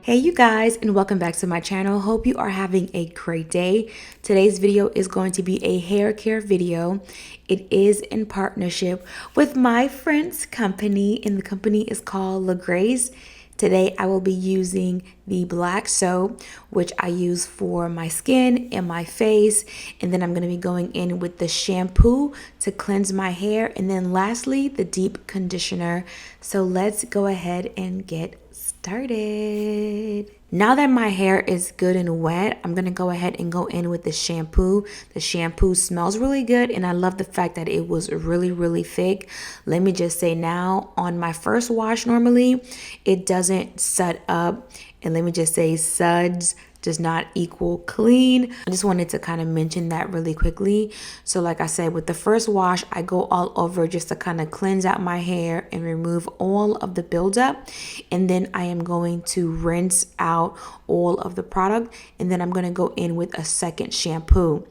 Hey you guys, and welcome back to my channel. Hope you are having a great day. Today's video is going to be a hair care video. It is in partnership with my friend's company, and the company is called Lagrace. Today I will be using the black soap, which I use for my skin and my face, and then I'm going to be going in with the shampoo to cleanse my hair, and then lastly the deep conditioner. So let's go ahead and get started. Now that my hair is good and wet, I'm gonna go ahead and go in with the shampoo. The shampoo smells really good, and I love the fact that it was really thick. Let me just say now, on my first wash normally, it doesn't sud up, and let me just say suds does not equal clean. I just wanted to kind of mention that really quickly. So like I said, with the first wash, I go all over just to kind of cleanse out my hair and remove all of the buildup. And then I am going to rinse out all of the product. And then I'm going to go in with a second shampoo.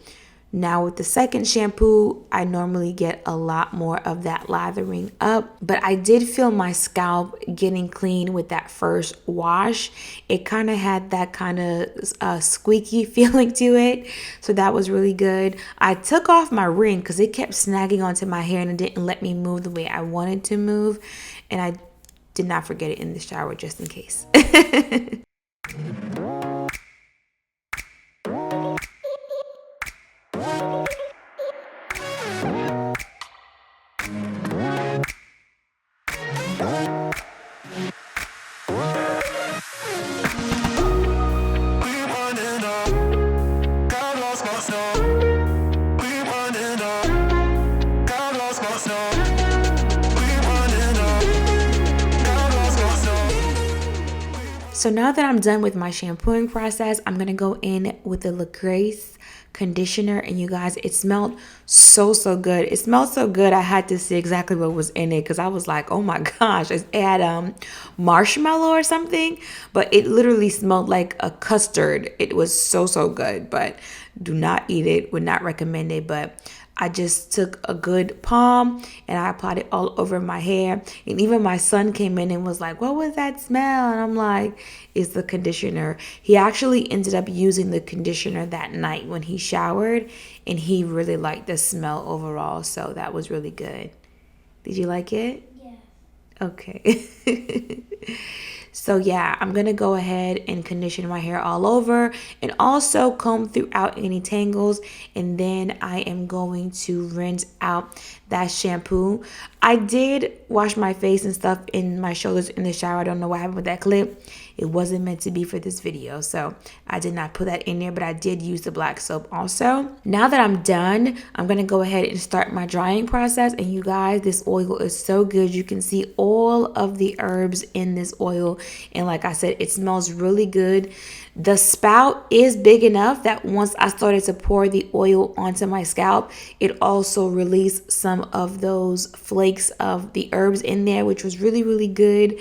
Now with the second shampoo, I normally get a lot more of that lathering up, but I did feel my scalp getting clean with that first wash. It kind of had that kind of squeaky feeling to it, so that was really good. I took off my ring because it kept snagging onto my hair and it didn't let me move the way I wanted to move, and I did not forget it in the shower just in case. So now that I'm done with my shampooing process, I'm going to go in with the Lagrace conditioner. And you guys, it smelled so good. It smelled so good, I had to see exactly what was in it because I was like, oh my gosh, it had marshmallow or something. But it literally smelled like a custard. It was so good, but do not eat it. Would not recommend it. But I just took a good palm and I applied it all over my hair. And even my son came in and was like, what was that smell? And I'm like, it's the conditioner. He actually ended up using the conditioner that night when he showered, and he really liked the smell overall. So that was really good. Did you like it? Yes. Okay. So yeah, I'm going to go ahead and condition my hair all over and also comb throughout any tangles. And then I am going to rinse out that shampoo. I did wash my face and stuff in my shoulders in the shower. I don't know what happened with that clip. It wasn't meant to be for this video, so I did not put that in there, but I did use the black soap also. Now that I'm done, I'm going to go ahead and start my drying process. And you guys, this oil is so good. You can see all of the herbs in this oil. And like I said, it smells really good. The spout is big enough that once I started to pour the oil onto my scalp, it also released some of those flakes of the herbs in there, which was really good.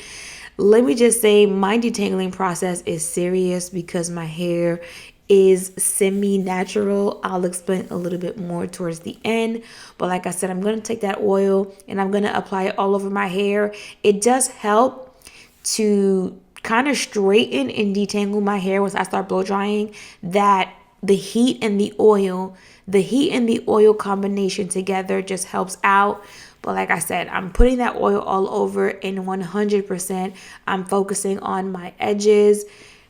Let me just say, my detangling process is serious because my hair is semi-natural. I'll explain a little bit more towards the end. But like I said, I'm going to take that oil and I'm going to apply it all over my hair. It does help to kind of straighten and detangle my hair once I start blow drying. That the heat and the oil combination together just helps out. But like I said, I'm putting that oil all over, and 100% I'm focusing on my edges.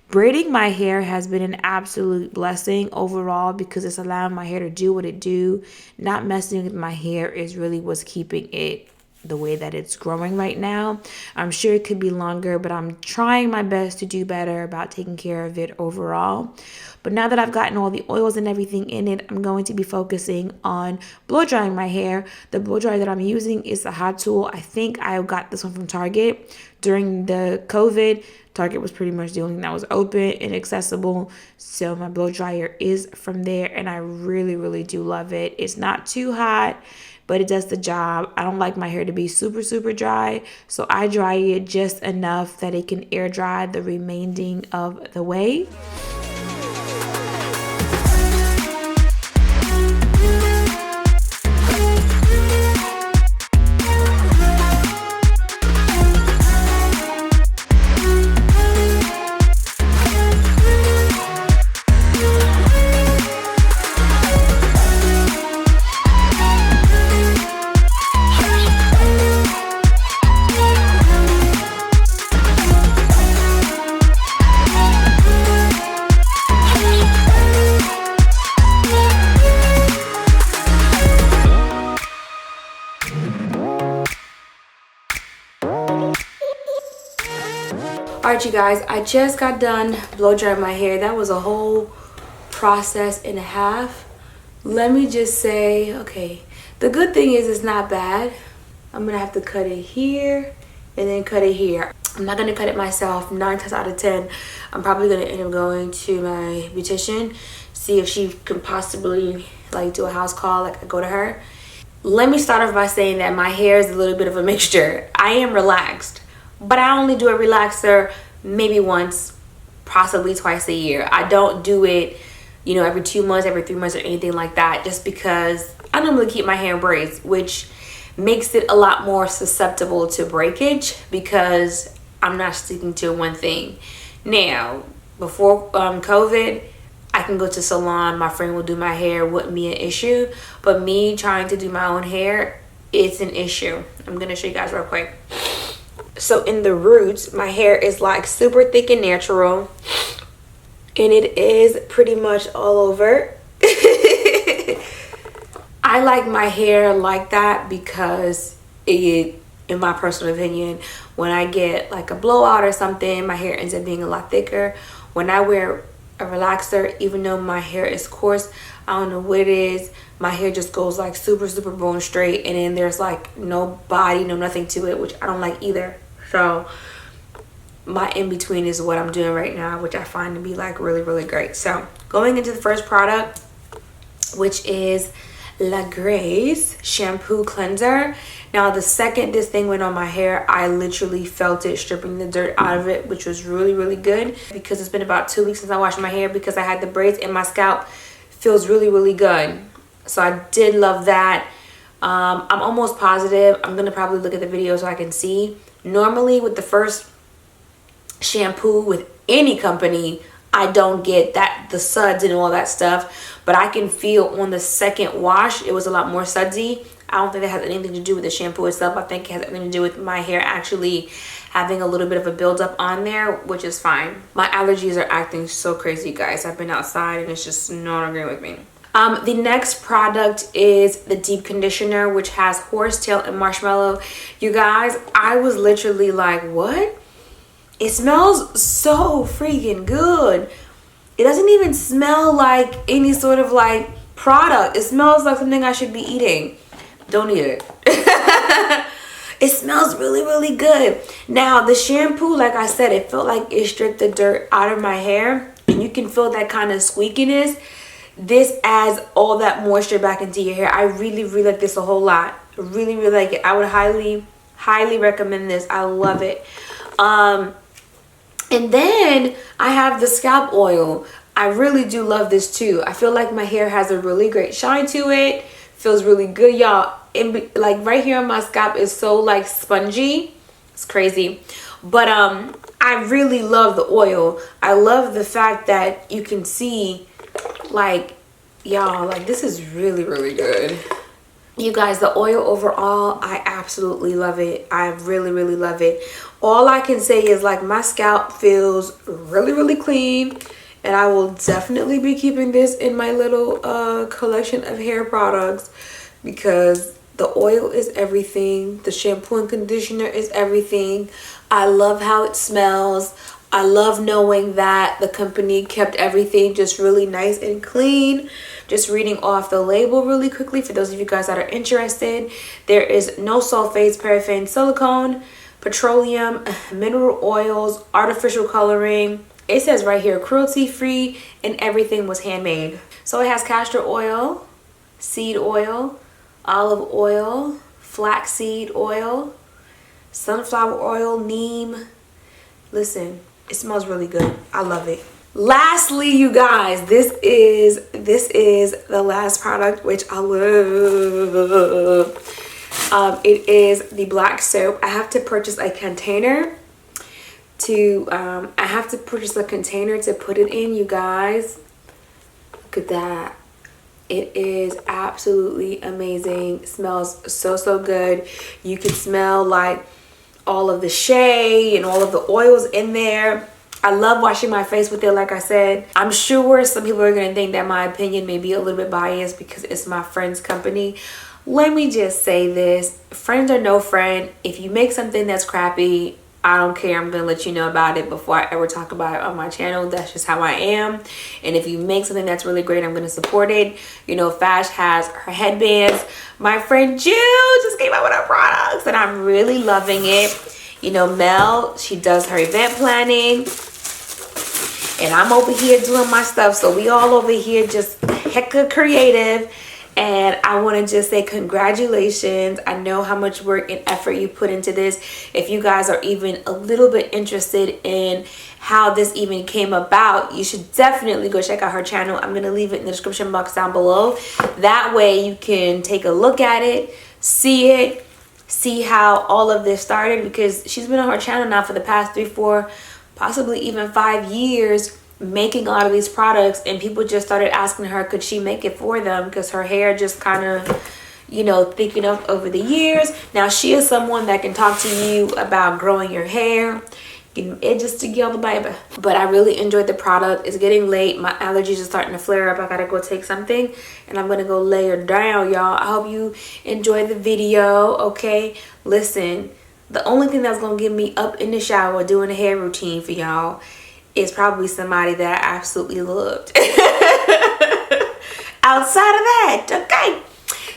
Braiding my hair has been an absolute blessing overall because it's allowing my hair to do what it do. Not messing with my hair is really what's keeping it the way that it's growing right now. I'm sure it could be longer, but I'm trying my best to do better about taking care of it overall. But now that I've gotten all the oils and everything in it, I'm going to be focusing on blow drying my hair. The blow dryer that I'm using is the Hot Tool. I think I got this one from Target. During the COVID, Target was pretty much the only thing that was open and accessible. So my blow dryer is from there, and I really do love it. It's not too hot, but it does the job. I don't like my hair to be super dry, so I dry it just enough that it can air dry the remaining of the way. Alright, you guys, I just got done blow drying my hair. That was a whole process and a half. Let me just say, okay, the good thing is it's not bad. I'm gonna have to cut it here and then cut it here. I'm not gonna cut it myself. 9 times out of 10, I'm probably gonna end up going to my beautician, see if she can possibly like do a house call, like I go to her. Let me start off by saying that my hair is a little bit of a mixture. I am relaxed, but I only do a relaxer maybe once, possibly twice a year. I don't do it, you know, every 2 months, every 3 months, or anything like that, just because I normally keep my hair in braids, which makes it a lot more susceptible to breakage because I'm not sticking to one thing. Now, before COVID, I can go to salon, my friend will do my hair, wouldn't be an issue. But me trying to do my own hair, it's an issue. I'm gonna show you guys real quick. So in the roots, my hair is like super thick and natural, and it is pretty much all over. I like my hair like that because it, in my personal opinion, when I get like a blowout or something, my hair ends up being a lot thicker. When I wear a relaxer, even though my hair is coarse, I don't know what it is, my hair just goes like super bone straight, and then there's like no body, no nothing to it, which I don't like either. So my in-between is what I'm doing right now, which I find to be like really great. So going into the first product, which is Lagracecare shampoo cleanser. Now the second this thing went on my hair, I literally felt it stripping the dirt out of it, which was really good, because it's been about 2 weeks since I washed my hair because I had the braids, and my scalp feels really good. So I did love that. I'm almost positive, I'm gonna probably look at the video so I can see. Normally with the first shampoo with any company, I don't get that, the suds and all that stuff, but I can feel on the second wash it was a lot more sudsy. I don't think that has anything to do with the shampoo itself. I think it has anything to do with my hair actually having a little bit of a buildup on there, which is fine. My allergies are acting so crazy, guys. I've been outside and it's just not agreeing with me. The next product is the deep conditioner, which has horsetail and marshmallow. You guys, I was literally like, what? It smells so freaking good. It doesn't even smell like any sort of like product. It smells like something I should be eating. Don't eat it. It smells really good. Now the shampoo, like I said, it felt like it stripped the dirt out of my hair, and you can feel that kind of squeakiness. This adds all that moisture back into your hair. I really like this a whole lot. Really like it. I would highly recommend this. I love it. And then I have the scalp oil. I really do love this too. I feel like my hair has a really great shine to it. Feels really good, y'all. Like right here on my scalp is so like spongy. It's crazy. But I really love the oil. I love the fact that you can see, like, y'all, like this is really good. You guys, the oil overall, I absolutely love it. I really love it. All I can say is like my scalp feels really clean, and I will definitely be keeping this in my little collection of hair products, because the oil is everything. The shampoo and conditioner is everything. I love how it smells. I love knowing that the company kept everything just really nice and clean. Just reading off the label really quickly for those of you guys that are interested. There is no sulfates, paraffin, silicone, petroleum, mineral oils, artificial coloring. It says right here, cruelty free, and everything was handmade. So it has castor oil, seed oil, olive oil, flaxseed oil, sunflower oil, neem. Listen, it smells really good. I love it. Lastly, you guys, this is the last product, which I love. It is the black soap. I have to purchase a container to put it in, you guys. Look at that. It is absolutely amazing. It smells so good. You can smell like all of the shea and all of the oils in there. I love washing my face with it. Like I said, I'm sure some people are going to think that my opinion may be a little bit biased because it's my friend's company. Let me just say this. Friends are no friend. If you make something that's crappy, I don't care. I'm gonna let you know about it before I ever talk about it on my channel. That's just how I am. And if you make something that's really great, I'm gonna support it. You know, Fash has her headbands. My friend Ju just came out with her products and I'm really loving it. You know, Mel, she does her event planning. And I'm over here doing my stuff. So we all over here just hecka creative. And I want to just say congratulations. I know how much work and effort you put into this. If you guys are even a little bit interested in how this even came about, you should definitely go check out her channel. I'm going to leave it in the description box down below. That way you can take a look at it, see how all of this started, because she's been on her channel now for the past 3, 4, possibly even 5 years, making a lot of these products, and people just started asking her could she make it for them because her hair just kind of, you know, thickened up over the years. Now she is someone that can talk to you about growing your hair, getting edges together, baby. But I really enjoyed the product. It's getting late, my allergies are starting to flare up. I gotta go take something and I'm gonna go lay her down, y'all. I hope you enjoyed the video. Okay, listen, the only thing that's gonna get me up in the shower doing a hair routine for y'all is probably somebody that I absolutely loved. Outside of that, okay?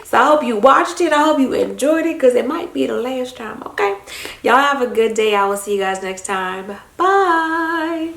So I hope you watched it. I hope you enjoyed it because it might be the last time, okay? Y'all have a good day. I will see you guys next time. Bye.